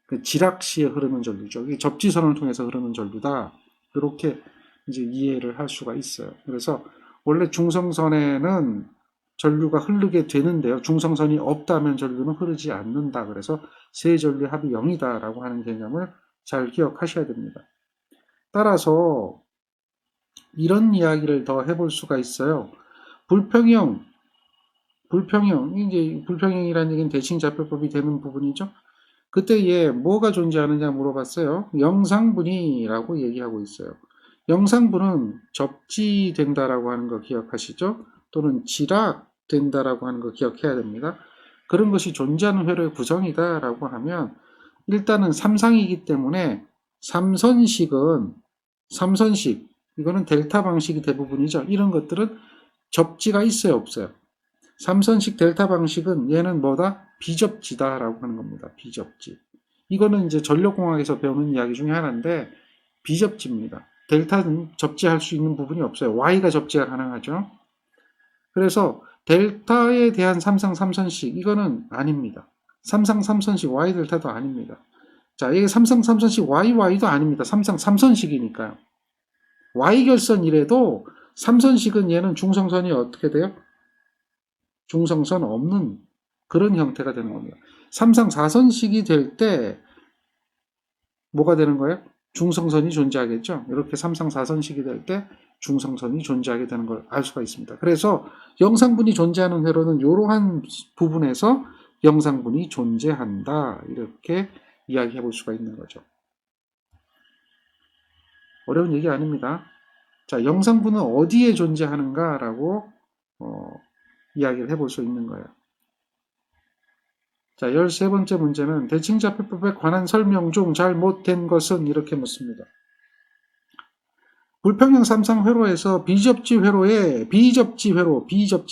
A: 그 지락시에 흐르는 전류죠. 이게 접지선을 통해서 흐르는 전류다. 이렇게 이제 이해를 할 수가 있어요. 그래서 원래 중성선에는 전류가 흐르게 되는데요. 중성선이 없다면 전류는 흐르지 않는다. 그래서 세 전류 합이 0이다 라고 하는 개념을 잘 기억하셔야 됩니다. 따라서 이런 이야기를 더 해볼 수가 있어요. 불평형 불평형, 이제 불평형이라는 얘기는 대칭자표법이 되는 부분이죠. 그때 얘 뭐가 존재하느냐 물어봤어요. 영상분이라고 얘기하고 있어요. 영상분은 접지된다라고 하는 거 기억하시죠? 또는 지락된다라고 하는 거 기억해야 됩니다. 그런 것이 존재하는 회로의 구성이다라고 하면 일단은 삼상이기 때문에 삼선식 이거는 델타 방식이 대부분이죠. 이런 것들은 접지가 있어요, 없어요? 삼선식 델타 방식은 얘는 뭐다? 비접지다라고 하는 겁니다. 비접지. 이거는 이제 전력공학에서 배우는 이야기 중에 하나인데 비접지입니다. 델타는 접지할 수 있는 부분이 없어요. Y가 접지가 가능하죠. 그래서 델타에 대한 삼상 삼선식 이거는 아닙니다. 삼상 삼선식 Y 델타도 아닙니다. 자, 이게 삼상 삼선식 YY도 아닙니다. 삼상 삼선식이니까요. Y결선이래도 삼선식은 얘는 중성선이 어떻게 돼요? 중성선 없는 그런 형태가 되는 겁니다. 삼상 4선식이 될 때 뭐가 되는 거예요? 중성선이 존재하겠죠. 이렇게 삼상 4선식이 될 때 중성선이 존재하게 되는 걸 알 수가 있습니다. 그래서 영상분이 존재하는 회로는 이러한 부분에서 영상분이 존재한다. 이렇게 이야기해 볼 수가 있는 거죠. 어려운 얘기 아닙니다. 자, 영상분은 어디에 존재하는가라고 이야기를 해볼 수 있는 거예요. 자, 13번째 문제는 대칭자표법에 관한 설명 중 잘못된 것은 이렇게 묻습니다. 불평형 삼상회로에서 비접지 회로에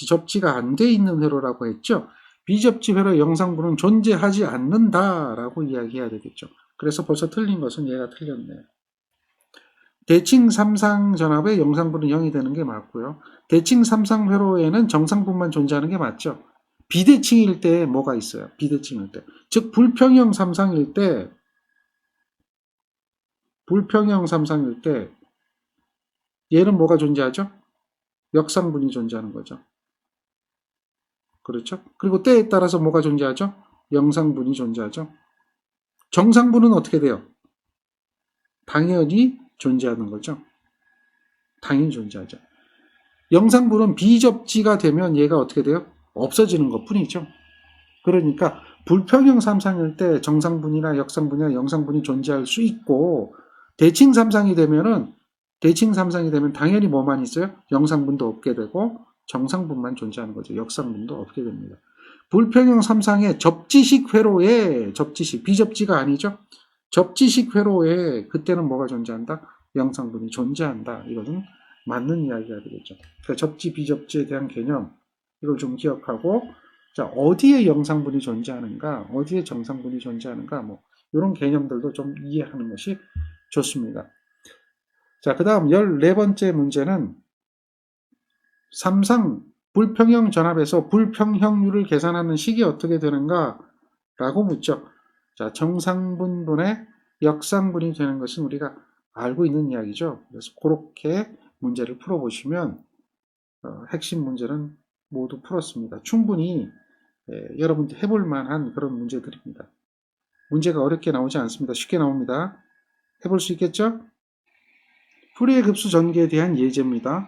A: 접지가 안 돼 있는 회로라고 했죠. 비접지 회로의 영상분은 존재하지 않는다라고 이야기해야 되겠죠. 그래서 벌써 틀린 것은 얘가 틀렸네요. 대칭 삼상 전압의 영상분은 0이 되는 게 맞고요. 대칭 삼상 회로에는 정상분만 존재하는 게 맞죠. 비대칭일 때 뭐가 있어요? 비대칭일 때. 즉 불평형 삼상일 때 얘는 뭐가 존재하죠? 역상분이 존재하는 거죠. 그렇죠? 그리고 때에 따라서 뭐가 존재하죠? 영상분이 존재하죠. 정상분은 어떻게 돼요? 당연히 존재하는 거죠. 당연히 존재하죠. 영상분은 비접지가 되면 얘가 어떻게 돼요? 없어지는 것 뿐이죠. 그러니까 불평형 삼상일 때 정상분이나 역상분이나 영상분이 존재할 수 있고 대칭 삼상이 되면 당연히 뭐만 있어요? 영상분도 없게 되고 정상분만 존재하는 거죠. 역상분도 없게 됩니다. 불평형 삼상의 접지식 회로에 비접지가 아니죠. 접지식 회로에 그때는 뭐가 존재한다? 영상분이 존재한다. 이것은 맞는 이야기가 되겠죠. 그러니까 접지 비접지에 대한 개념 이걸 좀 기억하고 자, 어디에 영상분이 존재하는가, 어디에 정상분이 존재하는가, 뭐, 이런 개념들도 좀 이해하는 것이 좋습니다. 자, 그 다음 14번째 문제는 삼상 불평형 전압에서 불평형률을 계산하는 식이 어떻게 되는가 라고 묻죠. 자, 정상분분의 역상분이 되는 것은 우리가 알고 있는 이야기죠. 그래서 그렇게 문제를 풀어보시면 핵심 문제는 모두 풀었습니다. 충분히 여러분들 해볼 만한 그런 문제들입니다. 문제가 어렵게 나오지 않습니다. 쉽게 나옵니다. 해볼 수 있겠죠? 푸리에 급수 전개에 대한 예제입니다.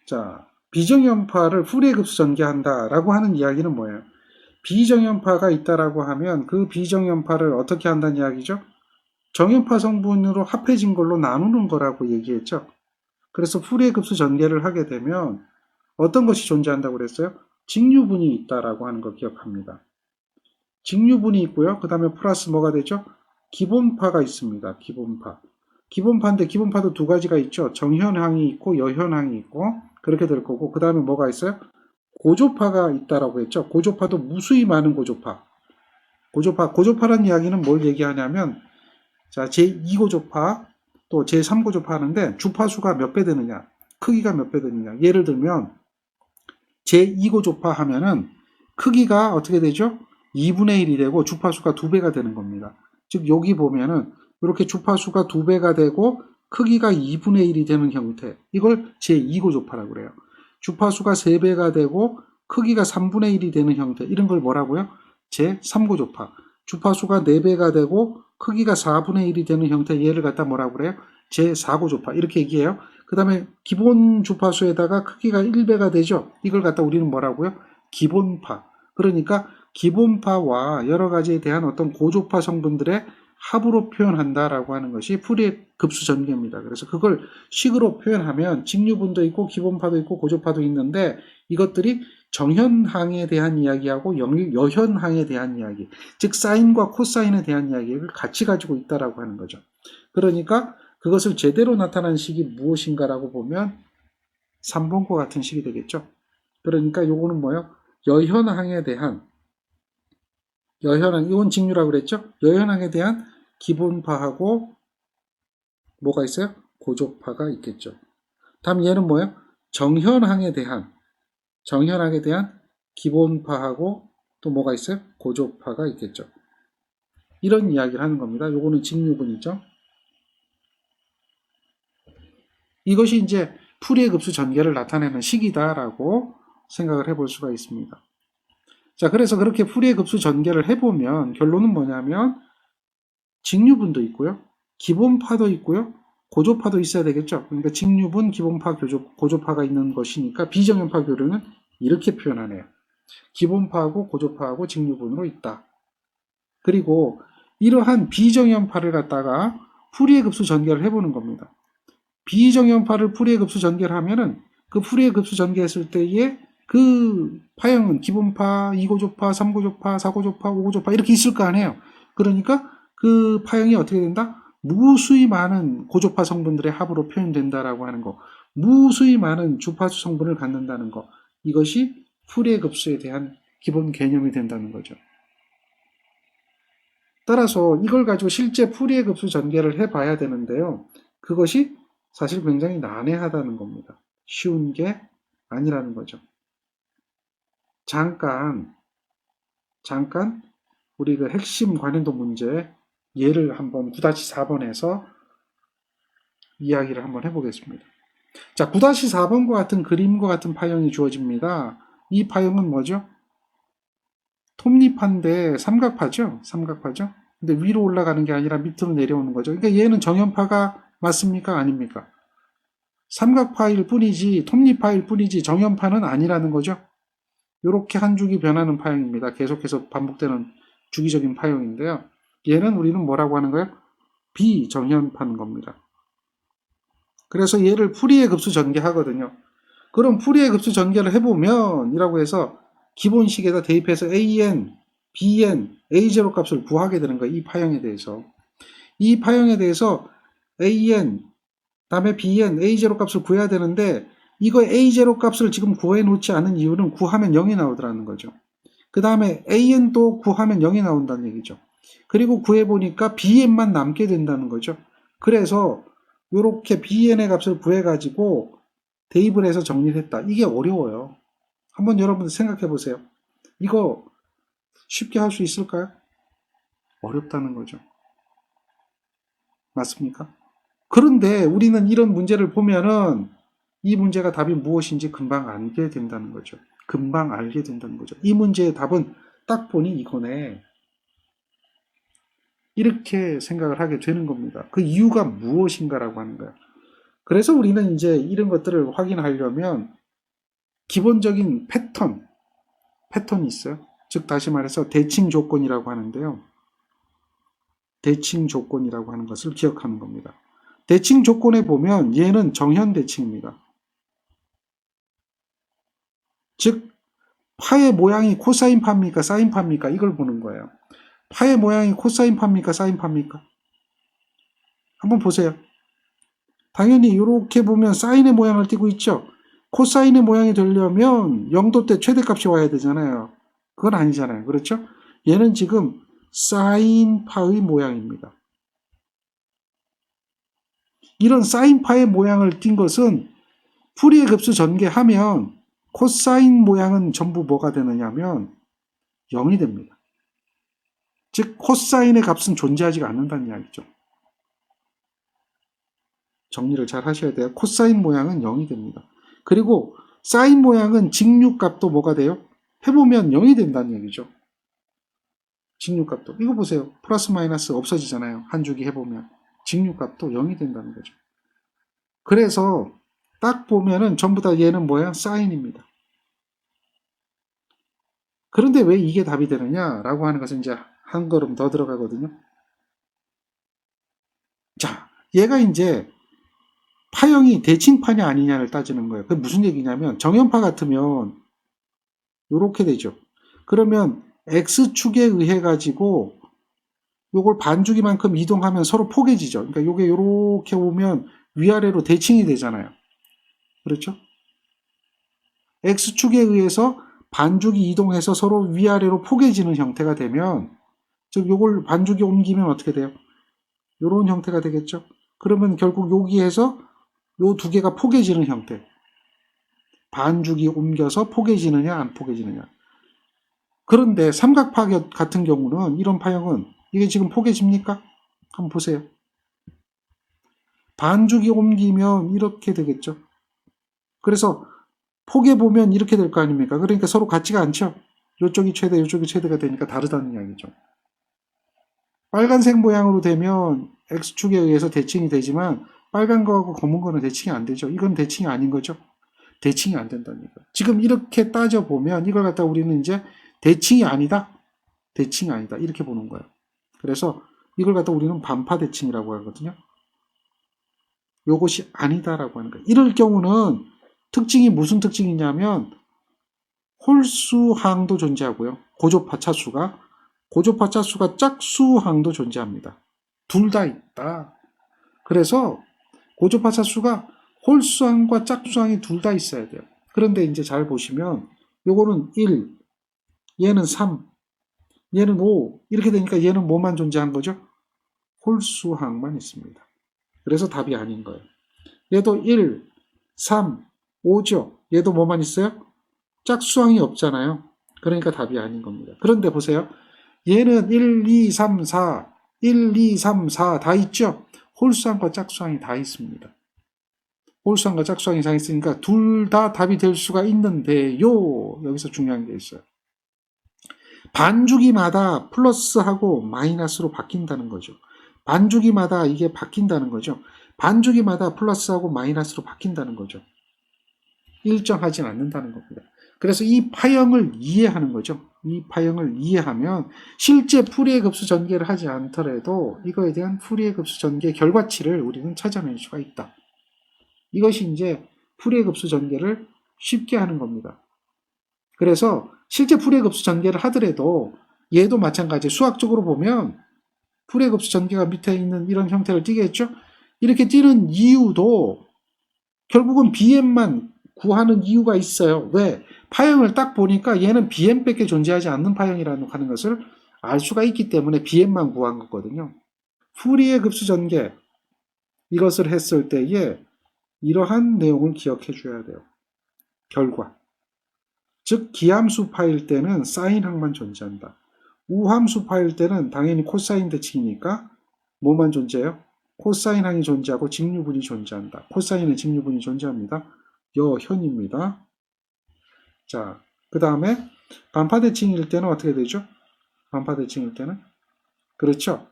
A: 자, 비정연파를 푸리에 급수 전개한다라고 하는 이야기는 뭐예요? 비정연파가 있다라고 하면 그 비정연파를 어떻게 한다는 이야기죠? 정연파 성분으로 합해진 걸로 나누는 거라고 얘기했죠. 그래서 푸리에 급수 전개를 하게 되면 어떤 것이 존재한다고 그랬어요? 직류분이 있다라고 하는 거 기억합니다. 직류분이 있고요. 그 다음에 플러스 뭐가 되죠? 기본파가 있습니다. 기본파인데 기본파도 두 가지가 있죠. 정현항이 있고 여현항이 있고 그렇게 될 거고 그 다음에 뭐가 있어요? 고조파가 있다라고 했죠. 고조파도 무수히 많은 고조파. 고조파라는 이야기는 뭘 얘기하냐면 자, 제2고조파 또 제3고조파 하는데 주파수가 몇 배 되느냐 크기가 몇 배 되느냐 예를 들면 제2고조파 하면은 크기가 어떻게 되죠? 2분의 1이 되고 주파수가 2배가 되는 겁니다. 즉 여기 보면은 이렇게 주파수가 2배가 되고 크기가 2분의 1이 되는 형태 이걸 제2고조파라고 그래요. 주파수가 3배가 되고 크기가 3분의 1이 되는 형태 이런 걸 뭐라고요? 제3고조파. 주파수가 4배가 되고 크기가 4분의 1이 되는 형태 얘를 갖다 뭐라고 그래요? 제4고조파 이렇게 얘기해요. 그 다음에 기본 주파수에다가 크기가 1배가 되죠. 이걸 갖다 우리는 뭐라고요? 기본파. 그러니까 기본파와 여러 가지에 대한 어떤 고조파 성분들의 합으로 표현한다라고 하는 것이 풀이의 급수 전개입니다. 그래서 그걸 식으로 표현하면 직류분도 있고 기본파도 있고 고조파도 있는데 이것들이 정현항에 대한 이야기하고 여현항에 대한 이야기, 즉 사인과 코사인에 대한 이야기를 같이 가지고 있다라고 하는 거죠. 그러니까 그것을 제대로 나타난 식이 무엇인가라고 보면 3번과 같은 식이 되겠죠. 그러니까 요거는 뭐예요? 여현항에 대한 이건 직류라고 그랬죠? 여현항에 대한 기본파하고 뭐가 있어요? 고조파가 있겠죠. 다음 얘는 뭐예요? 정현항에 대한 기본파하고 또 뭐가 있어요? 고조파가 있겠죠. 이런 이야기를 하는 겁니다. 요거는 직류분이죠. 이것이 이제 풀이의 급수 전개를 나타내는 식이다라고 생각을 해볼 수가 있습니다. 자, 그래서 그렇게 풀이의 급수 전개를 해보면 결론은 뭐냐면 직류분도 있고요. 기본파도 있고요. 고조파도 있어야 되겠죠. 그러니까 직류분, 기본파, 고조파가 있는 것이니까 비정연파 교류는 이렇게 표현하네요. 기본파하고 고조파하고 직류분으로 있다. 그리고 이러한 비정연파를 갖다가 풀이의 급수 전개를 해보는 겁니다. 비정연파를 풀이의 급수 전개를 하면은 그 풀이의 급수 전개했을 때에 그 파형은 기본파, 2고조파, 3고조파, 4고조파, 5고조파 이렇게 있을 거 아니에요. 그러니까 그 파형이 어떻게 된다? 무수히 많은 고조파 성분들의 합으로 표현된다라고 하는 거. 무수히 많은 주파수 성분을 갖는다는 거. 이것이 풀이의 급수에 대한 기본 개념이 된다는 거죠. 따라서 이걸 가지고 실제 풀이의 급수 전개를 해봐야 되는데요. 그것이 사실 굉장히 난해하다는 겁니다. 쉬운 게 아니라는 거죠. 잠깐 우리 그 핵심 관행도 문제 예를 한번 9-4번에서 이야기를 한번 해보겠습니다. 자, 9-4번과 같은 그림과 같은 파형이 주어집니다. 이 파형은 뭐죠? 톱니파인데 삼각파죠? 삼각파죠? 근데 위로 올라가는 게 아니라 밑으로 내려오는 거죠. 그러니까 얘는 정연파가 맞습니까? 아닙니까? 삼각파일 뿐이지 톱니파일 뿐이지 정연파는 아니라는 거죠. 이렇게 한 주기 변하는 파형입니다. 계속해서 반복되는 주기적인 파형인데요. 얘는 우리는 뭐라고 하는 거예요? 비정연파인 겁니다. 그래서 얘를 풀이의 급수 전개하거든요. 그럼 풀이의 급수 전개를 해보면 이라고 해서 기본식에다 대입해서 AN, BN, A0 값을 구하게 되는 거예요. 이 파형에 대해서. 이 파형에 대해서 AN, 다음에 BN, A0 값을 구해야 되는데 이거 A0 값을 지금 구해 놓지 않은 이유는 구하면 0이 나오더라는 거죠. 그 다음에 AN도 구하면 0이 나온다는 얘기죠. 그리고 구해보니까 BN만 남게 된다는 거죠. 그래서 이렇게 BN의 값을 구해가지고 대입을 해서 정리를 했다. 이게 어려워요. 한번 여러분들 생각해 보세요. 이거 쉽게 할 수 있을까요? 어렵다는 거죠. 맞습니까? 그런데 우리는 이런 문제를 보면은 이 문제가 답이 무엇인지 금방 알게 된다는 거죠. 금방 알게 된다는 거죠. 이 문제의 답은 딱 보니 이거네. 이렇게 생각을 하게 되는 겁니다. 그 이유가 무엇인가라고 하는 거예요. 그래서 우리는 이제 이런 것들을 확인하려면 기본적인 패턴이 있어요. 즉 다시 말해서 대칭 조건이라고 하는데요. 대칭 조건이라고 하는 것을 기억하는 겁니다. 대칭 조건에 보면 얘는 정현 대칭입니다. 즉 파의 모양이 코사인 파입니까? 사인 파입니까? 이걸 보는 거예요. 파의 모양이 코사인 파입니까? 사인 파입니까? 한번 보세요. 당연히 이렇게 보면 사인의 모양을 띠고 있죠. 코사인의 모양이 되려면 0도 때 최대값이 와야 되잖아요. 그건 아니잖아요. 그렇죠? 얘는 지금 사인파의 모양입니다. 이런 사인파의 모양을 띈 것은 풀이의 급수 전개하면 코사인 모양은 전부 뭐가 되느냐면 0이 됩니다. 즉 코사인의 값은 존재하지가 않는다는 이야기죠. 정리를 잘 하셔야 돼요. 코사인 모양은 0이 됩니다. 그리고 사인 모양은 직류값도 뭐가 돼요? 해보면 0이 된다는 얘기죠. 직류값도. 이거 보세요. 플러스 마이너스 없어지잖아요. 한 주기 해보면. 직류값도 0이 된다는 거죠. 그래서 딱 보면은 전부 다 얘는 뭐야? 사인입니다. 그런데 왜 이게 답이 되느냐라고 하는 것은 이제 한 걸음 더 들어가거든요. 자, 얘가 이제 파형이 대칭파냐 아니냐를 따지는 거예요. 그게 무슨 얘기냐면 정연파 같으면 요렇게 되죠. 그러면 X축에 의해 가지고 요걸 반주기만큼 이동하면 서로 포개지죠. 그러니까 요게 요렇게 오면 위아래로 대칭이 되잖아요. 그렇죠? X축에 의해서 반죽이 이동해서 서로 위아래로 포개지는 형태가 되면, 즉 요걸 반죽이 옮기면 어떻게 돼요? 요런 형태가 되겠죠. 그러면 결국 여기에서 요 두 개가 포개지는 형태. 반죽이 옮겨서 포개지느냐 안 포개지느냐. 그런데 삼각파 같은 경우는 이런 파형은 이게 지금 포개집니까? 한번 보세요. 반죽이 옮기면 이렇게 되겠죠. 그래서 포개 보면 이렇게 될 거 아닙니까? 그러니까 서로 같지가 않죠. 이쪽이 최대, 이쪽이 최대가 되니까 다르다는 이야기죠. 빨간색 모양으로 되면 X축에 의해서 대칭이 되지만 빨간 거하고 검은 거는 대칭이 안 되죠. 이건 대칭이 아닌 거죠. 대칭이 안 된다는 얘기예요. 지금 이렇게 따져보면 이걸 갖다 우리는 이제 대칭이 아니다. 대칭이 아니다. 이렇게 보는 거예요. 그래서 이걸 갖다 우리는 반파 대칭이라고 하거든요. 요것이 아니다라고 하는 거예요. 이럴 경우는 특징이 무슨 특징이냐면 홀수항도 존재하고요. 고조파 차수가 짝수항도 존재합니다. 둘 다 있다. 그래서 고조파 차수가 홀수항과 짝수항이 둘 다 있어야 돼요. 그런데 이제 잘 보시면 요거는 1, 얘는 3, 얘는 5 이렇게 되니까 얘는 뭐만 존재한 거죠? 홀수항만 있습니다. 그래서 답이 아닌 거예요. 얘도 1, 3, 5죠. 얘도 뭐만 있어요? 짝수항이 없잖아요. 그러니까 답이 아닌 겁니다. 그런데 보세요. 얘는 1, 2, 3, 4, 1, 2, 3, 4 다 있죠? 홀수항과 짝수항이 다 있습니다. 홀수항과 짝수항이 다 있으니까 둘 다 답이 될 수가 있는데요. 여기서 중요한 게 있어요. 반주기마다 플러스하고 마이너스로 바뀐다는 거죠. 반주기마다 이게 바뀐다는 거죠. 반주기마다 플러스하고 마이너스로 바뀐다는 거죠. 일정하진 않는다는 겁니다. 그래서 이 파형을 이해하는 거죠. 이 파형을 이해하면 실제 푸리에 급수 전개를 하지 않더라도 이거에 대한 푸리에 급수 전개 결과치를 우리는 찾아낼 수가 있다. 이것이 이제 푸리에 급수 전개를 쉽게 하는 겁니다. 그래서 실제 푸리에 급수 전개를 하더라도 얘도 마찬가지 수학적으로 보면 푸리에 급수 전개가 밑에 있는 이런 형태를 띠겠죠. 이렇게 띠는 이유도 결국은 BM만 구하는 이유가 있어요. 왜? 파형을 딱 보니까 얘는 BM밖에 존재하지 않는 파형이라는 하는 것을 알 수가 있기 때문에 BM만 구한 거거든요. 푸리에 급수 전개 이것을 했을 때에 이러한 내용을 기억해 줘야 돼요. 결과. 즉 기함수파일 때는 사인항만 존재한다. 우함수파일 때는 당연히 코사인 대칭이니까 뭐만 존재해요? 코사인항이 존재하고 직류분이 존재한다. 코사인은 직류분이 존재합니다. 여현입니다. 자, 그 다음에 반파대칭일 때는 어떻게 되죠? 반파대칭일 때는 그렇죠.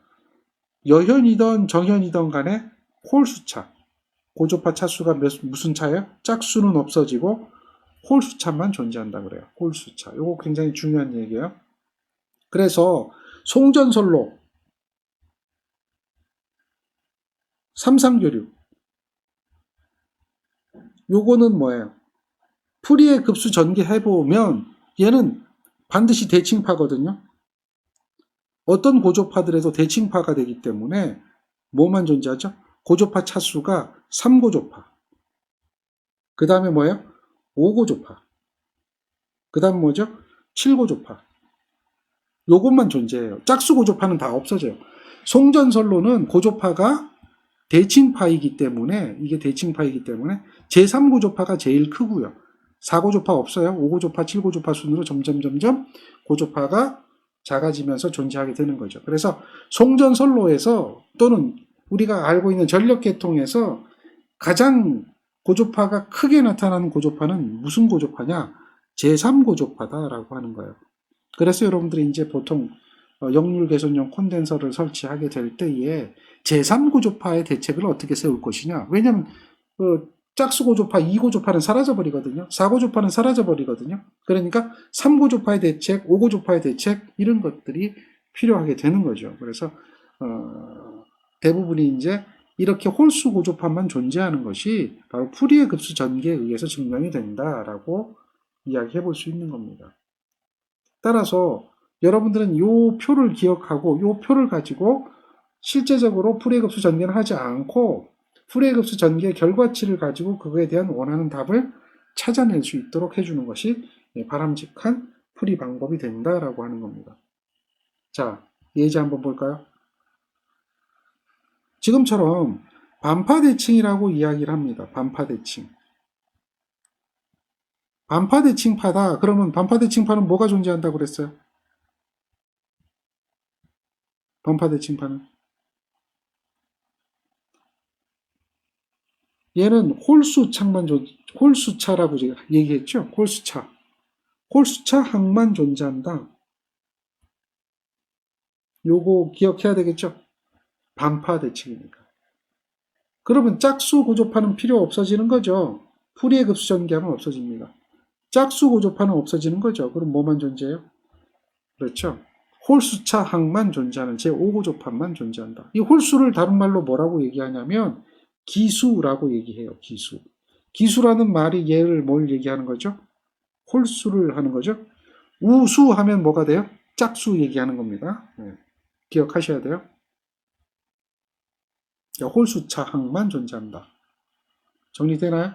A: 여현이든 정현이든 간에 홀수차. 고조파 차수가 무슨 차예요? 짝수는 없어지고 홀수차만 존재한다 그래요. 홀수차. 이거 굉장히 중요한 얘기예요. 그래서 송전솔로 삼삼교류 요거는 뭐예요? 푸리에 급수 전개해보면 얘는 반드시 대칭파거든요. 어떤 고조파들에도 대칭파가 되기 때문에 뭐만 존재하죠? 고조파 차수가 3고조파. 그 다음에 뭐예요? 5고조파. 그 다음 뭐죠? 7고조파. 요것만 존재해요. 짝수 고조파는 다 없어져요. 송전설로는 고조파가 대칭파이기 때문에 이게 대칭파이기 때문에 제3고조파가 제일 크고요. 4고조파 없어요. 5고조파, 7고조파 순으로 점점 고조파가 작아지면서 존재하게 되는 거죠. 그래서 송전설로에서 또는 우리가 알고 있는 전력계통에서 가장 고조파가 크게 나타나는 고조파는 무슨 고조파냐? 제3고조파다라고 하는 거예요. 그래서 여러분들이 이제 보통 역률 개선용 콘덴서를 설치하게 될 때에 제3고조파의 대책을 어떻게 세울 것이냐. 왜냐하면 짝수고조파, 2고조파는 사라져버리거든요. 4고조파는 사라져버리거든요. 그러니까 3고조파의 대책, 5고조파의 대책 이런 것들이 필요하게 되는 거죠. 그래서 대부분이 이제 이렇게 홀수 고조파만 존재하는 것이 바로 푸리의 급수 전개에 의해서 증명이 된다라고 이야기해 볼 수 있는 겁니다. 따라서 여러분들은 이 표를 기억하고 이 표를 가지고 실제적으로 푸리의 급수 전개를 하지 않고 푸리의 급수 전개의 결과치를 가지고 그거에 대한 원하는 답을 찾아낼 수 있도록 해주는 것이 바람직한 풀이 방법이 된다라고 하는 겁니다. 자, 예제 한번 볼까요? 지금처럼 반파대칭이라고 이야기를 합니다. 반파대칭. 반파대칭파다. 그러면 반파대칭파는 뭐가 존재한다고 그랬어요? 반파대칭파는? 얘는 홀수차라고 얘기했죠? 홀수차. 홀수차 항만 존재한다. 요거 기억해야 되겠죠? 반파대칭이니까. 그러면 짝수 고조파는 필요 없어지는 거죠. 푸리의 급수 전개하면 없어집니다. 짝수 고조파는 없어지는 거죠. 그럼 뭐만 존재해요? 그렇죠. 홀수차 항만 존재하는 제5고조파만 존재한다. 이 홀수를 다른 말로 뭐라고 얘기하냐면 기수라고 얘기해요. 기수. 기수라는 말이 얘를 뭘 얘기하는 거죠? 홀수를 하는 거죠. 우수 하면 뭐가 돼요? 짝수 얘기하는 겁니다. 네. 기억하셔야 돼요. 홀수차 항만 존재한다. 정리되나요?